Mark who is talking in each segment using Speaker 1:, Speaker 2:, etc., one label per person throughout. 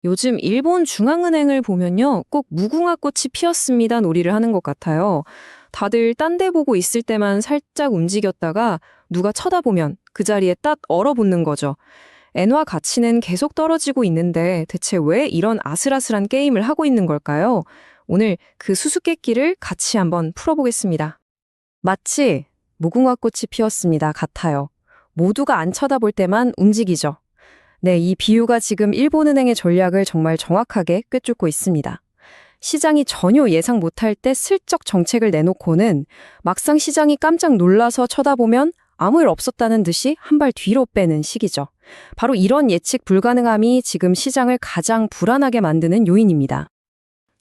Speaker 1: 요즘 일본 중앙은행을 보면요, 꼭 무궁화 꽃이 피었습니다 놀이를 하는 것 같아요. 다들 딴 데 보고 있을 때만 살짝 움직였다가 누가 쳐다보면 그 자리에 딱 얼어붙는 거죠. 엔화 가치는 계속 떨어지고 있는데 대체 왜 이런 아슬아슬한 게임을 하고 있는 걸까요? 오늘 그 수수께끼를 같이 한번 풀어보겠습니다. 마치 무궁화 꽃이 피었습니다 같아요. 모두가 안 쳐다볼 때만 움직이죠. 네, 이 비유가 지금 일본은행의 전략을 정말 정확하게 꿰뚫고 있습니다. 시장이 전혀 예상 못할 때 슬쩍 정책을 내놓고는 막상 시장이 깜짝 놀라서 쳐다보면 아무 일 없었다는 듯이 한 발 뒤로 빼는 시기죠. 바로 이런 예측 불가능함이 지금 시장을 가장 불안하게 만드는 요인입니다.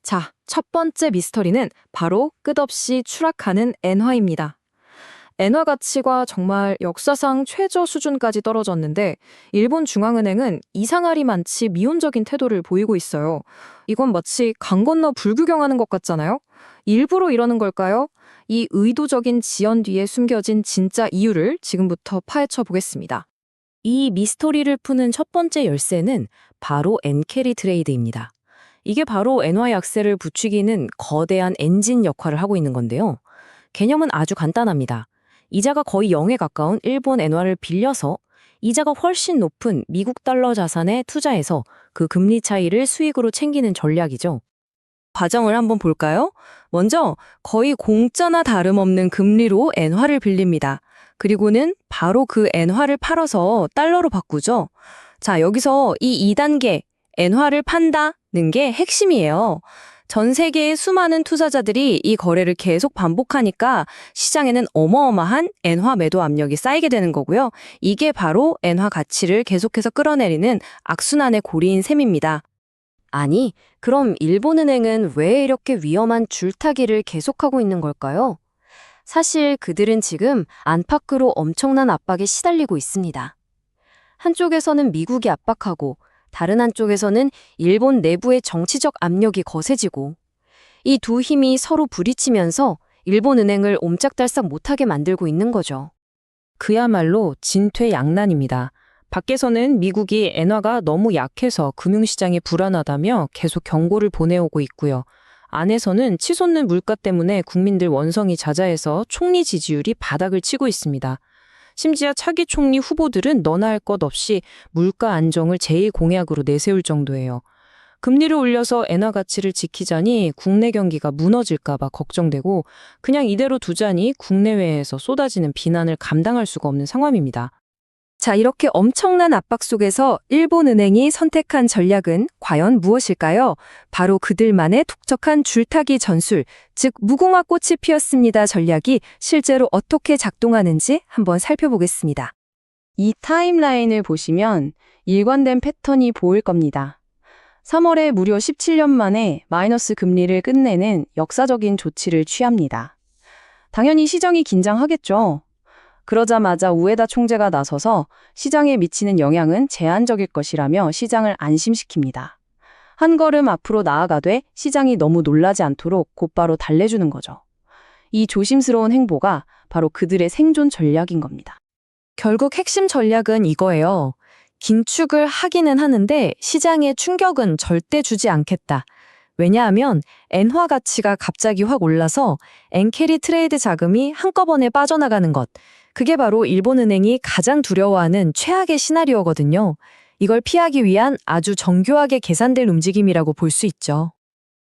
Speaker 1: 자, 첫 번째 미스터리는 바로 끝없이 추락하는 엔화입니다. 엔화 가치가 정말 역사상 최저 수준까지 떨어졌는데 일본 중앙은행은 이상하리만치 미온적인 태도를 보이고 있어요. 이건 마치 강 건너 불구경하는 것 같잖아요? 일부러 이러는 걸까요? 이 의도적인 지연 뒤에 숨겨진 진짜 이유를 지금부터 파헤쳐 보겠습니다. 이 미스터리를 푸는 첫 번째 열쇠는 바로 엔캐리 트레이드입니다. 이게 바로 엔화 약세를 부추기는 거대한 엔진 역할을 하고 있는 건데요. 개념은 아주 간단합니다. 이자가 거의 0에 가까운 일본 엔화를 빌려서 이자가 훨씬 높은 미국 달러 자산에 투자해서 그 금리 차이를 수익으로 챙기는 전략이죠. 과정을 한번 볼까요? 먼저 거의 공짜나 다름없는 금리로 엔화를 빌립니다. 그리고는 바로 그 엔화를 팔아서 달러로 바꾸죠. 자, 여기서 이 2단계 엔화를 판다는 게 핵심이에요. 전 세계의 수많은 투자자들이 이 거래를 계속 반복하니까 시장에는 어마어마한 엔화 매도 압력이 쌓이게 되는 거고요. 이게 바로 엔화 가치를 계속해서 끌어내리는 악순환의 고리인 셈입니다. 아니, 그럼 일본은행은 왜 이렇게 위험한 줄타기를 계속하고 있는 걸까요? 사실 그들은 지금 안팎으로 엄청난 압박에 시달리고 있습니다. 한쪽에서는 미국이 압박하고 다른 한쪽에서는 일본 내부의 정치적 압력이 거세지고 이 두 힘이 서로 부딪히면서 일본은행을 옴짝달싹 못하게 만들고 있는 거죠. 그야말로 진퇴양난입니다. 밖에서는 미국이 엔화가 너무 약해서 금융시장이 불안하다며 계속 경고를 보내오고 있고요. 안에서는 치솟는 물가 때문에 국민들 원성이 자자해서 총리 지지율이 바닥을 치고 있습니다. 심지어 차기 총리 후보들은 너나 할 것 없이 물가 안정을 제1공약으로 내세울 정도예요. 금리를 올려서 엔화 가치를 지키자니 국내 경기가 무너질까 봐 걱정되고 그냥 이대로 두자니 국내외에서 쏟아지는 비난을 감당할 수가 없는 상황입니다. 자, 이렇게 엄청난 압박 속에서 일본은행이 선택한 전략은 과연 무엇일까요? 바로 그들만의 독특한 줄타기 전술, 즉 무궁화 꽃이 피었습니다 전략이 실제로 어떻게 작동하는지 한번 살펴보겠습니다. 이 타임라인을 보시면 일관된 패턴이 보일 겁니다. 3월에 무려 17년 만에 마이너스 금리를 끝내는 역사적인 조치를 취합니다. 당연히 시장이 긴장하겠죠. 그러자마자 우에다 총재가 나서서 시장에 미치는 영향은 제한적일 것이라며 시장을 안심시킵니다. 한 걸음 앞으로 나아가되 시장이 너무 놀라지 않도록 곧바로 달래주는 거죠. 이 조심스러운 행보가 바로 그들의 생존 전략인 겁니다. 결국 핵심 전략은 이거예요. 긴축을 하기는 하는데 시장에 충격은 절대 주지 않겠다. 왜냐하면 엔화 가치가 갑자기 확 올라서 엔캐리 트레이드 자금이 한꺼번에 빠져나가는 것. 그게 바로 일본은행이 가장 두려워하는 최악의 시나리오거든요. 이걸 피하기 위한 아주 정교하게 계산될 움직임이라고 볼 수 있죠.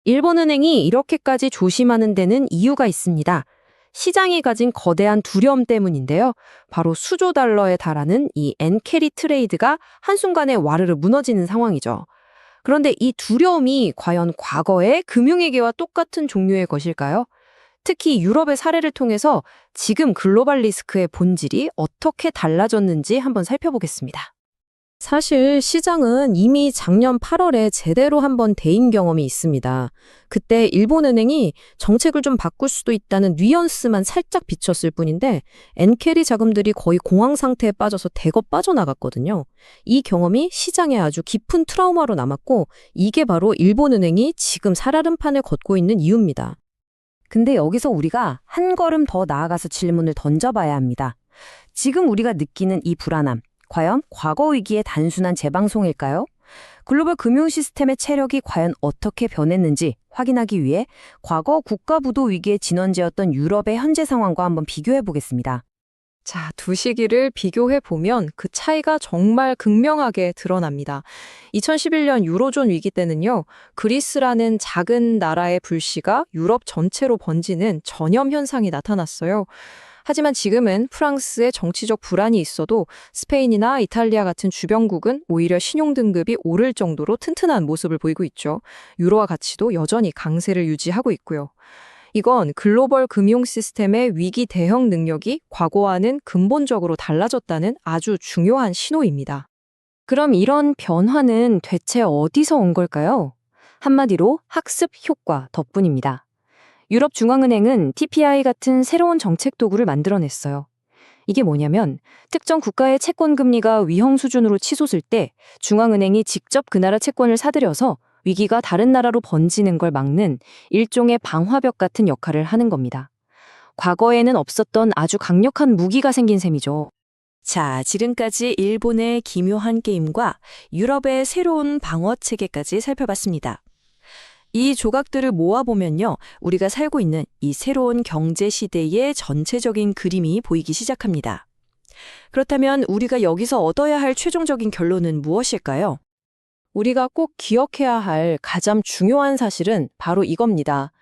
Speaker 1: 일본은행이 이렇게까지 조심하는 데는 이유가 있습니다. 시장이 가진 거대한 두려움 때문인데요. 바로 수조 달러에 달하는 이 엔캐리 트레이드가 한순간에 와르르 무너지는 상황이죠. 그런데 이 두려움이 과연 과거의 금융위기와 똑같은 종류의 것일까요? 특히 유럽의 사례를 통해서 지금 글로벌 리스크의 본질이 어떻게 달라졌는지 한번 살펴보겠습니다. 사실 시장은 이미 작년 8월에 제대로 한번 데인 경험이 있습니다. 그때 일본은행이 정책을 좀 바꿀 수도 있다는 뉘앙스만 살짝 비쳤을 뿐인데 엔캐리 자금들이 거의 공황 상태에 빠져서 대거 빠져나갔거든요. 이 경험이 시장에 아주 깊은 트라우마로 남았고 이게 바로 일본은행이 지금 살얼음판을 걷고 있는 이유입니다. 근데 여기서 우리가 한 걸음 더 나아가서 질문을 던져봐야 합니다. 지금 우리가 느끼는 이 불안함, 과연 과거 위기의 단순한 재방송일까요?
Speaker 2: 글로벌 금융 시스템의 체력이 과연 어떻게 변했는지 확인하기 위해 과거 국가부도 위기의 진원지였던 유럽의 현재 상황과 한번 비교해 보겠습니다.
Speaker 1: 자, 두 시기를 비교해 보면 그 차이가 정말 극명하게 드러납니다. 2011년 유로존 위기 때는요, 그리스라는 작은 나라의 불씨가 유럽 전체로 번지는 전염 현상이 나타났어요. 하지만 지금은 프랑스의 정치적 불안이 있어도 스페인이나 이탈리아 같은 주변국은 오히려 신용 등급이 오를 정도로 튼튼한 모습을 보이고 있죠. 유로화 가치도 여전히 강세를 유지하고 있고요. 이건 글로벌 금융 시스템의 위기 대응 능력이 과거와는 근본적으로 달라졌다는 아주 중요한 신호입니다.
Speaker 2: 그럼 이런 변화는 대체 어디서 온 걸까요? 한마디로 학습 효과 덕분입니다. 유럽 중앙은행은 TPI 같은 새로운 정책 도구를 만들어냈어요. 이게 뭐냐면 특정 국가의 채권 금리가 위험 수준으로 치솟을 때 중앙은행이 직접 그 나라 채권을 사들여서 위기가 다른 나라로 번지는 걸 막는 일종의 방화벽 같은 역할을 하는 겁니다. 과거에는 없었던 아주 강력한 무기가 생긴 셈이죠. 자, 지금까지 일본의 기묘한 게임과 유럽의 새로운 방어 체계까지 살펴봤습니다. 이 조각들을 모아보면요, 우리가 살고 있는 이 새로운 경제 시대의 전체적인 그림이 보이기 시작합니다. 그렇다면 우리가 여기서 얻어야 할 최종적인 결론은 무엇일까요?
Speaker 1: 우리가 꼭 기억해야 할 가장 중요한 사실은 바로 이겁니다.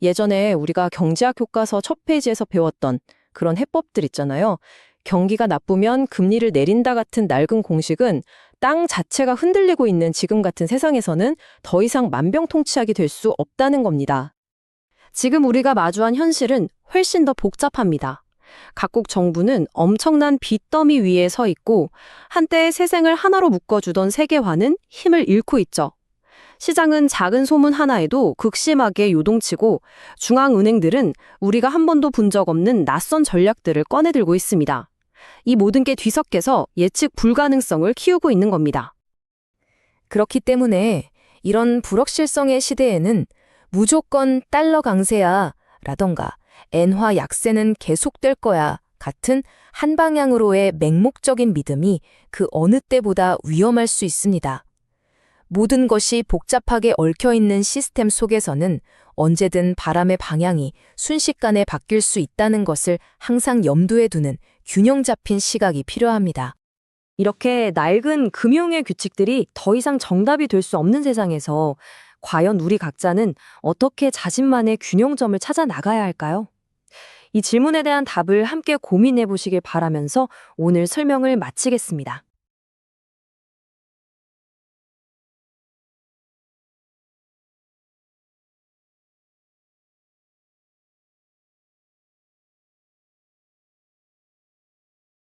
Speaker 1: 예전에 우리가 경제학 교과서 첫 페이지에서 배웠던 그런 해법들 있잖아요. 경기가 나쁘면 금리를 내린다 같은 낡은 공식은 땅 자체가 흔들리고 있는 지금 같은 세상에서는 더 이상 만병통치약이 될 수 없다는 겁니다. 지금 우리가 마주한 현실은 훨씬 더 복잡합니다. 각국 정부는 엄청난 빚더미 위에 서 있고 한때 세상을 하나로 묶어주던 세계화는 힘을 잃고 있죠. 시장은 작은 소문 하나에도 극심하게 요동치고 중앙은행들은 우리가 한 번도 본 적 없는 낯선 전략들을 꺼내들고 있습니다. 이 모든 게 뒤섞여서 예측 불가능성을 키우고 있는 겁니다.
Speaker 2: 그렇기 때문에 이런 불확실성의 시대에는 무조건 달러 강세야 라던가 엔화 약세는 계속될 거야 같은 한 방향으로의 맹목적인 믿음이 그 어느 때보다 위험할 수 있습니다. 모든 것이 복잡하게 얽혀있는 시스템 속에서는 언제든 바람의 방향이 순식간에 바뀔 수 있다는 것을 항상 염두에 두는 균형 잡힌 시각이 필요합니다. 이렇게 낡은 금융의 규칙들이 더 이상 정답이 될 수 없는 세상에서 과연 우리 각자는 어떻게 자신만의 균형점을 찾아 나가야 할까요? 이 질문에 대한 답을 함께 고민해 보시길 바라면서 오늘 설명을 마치겠습니다.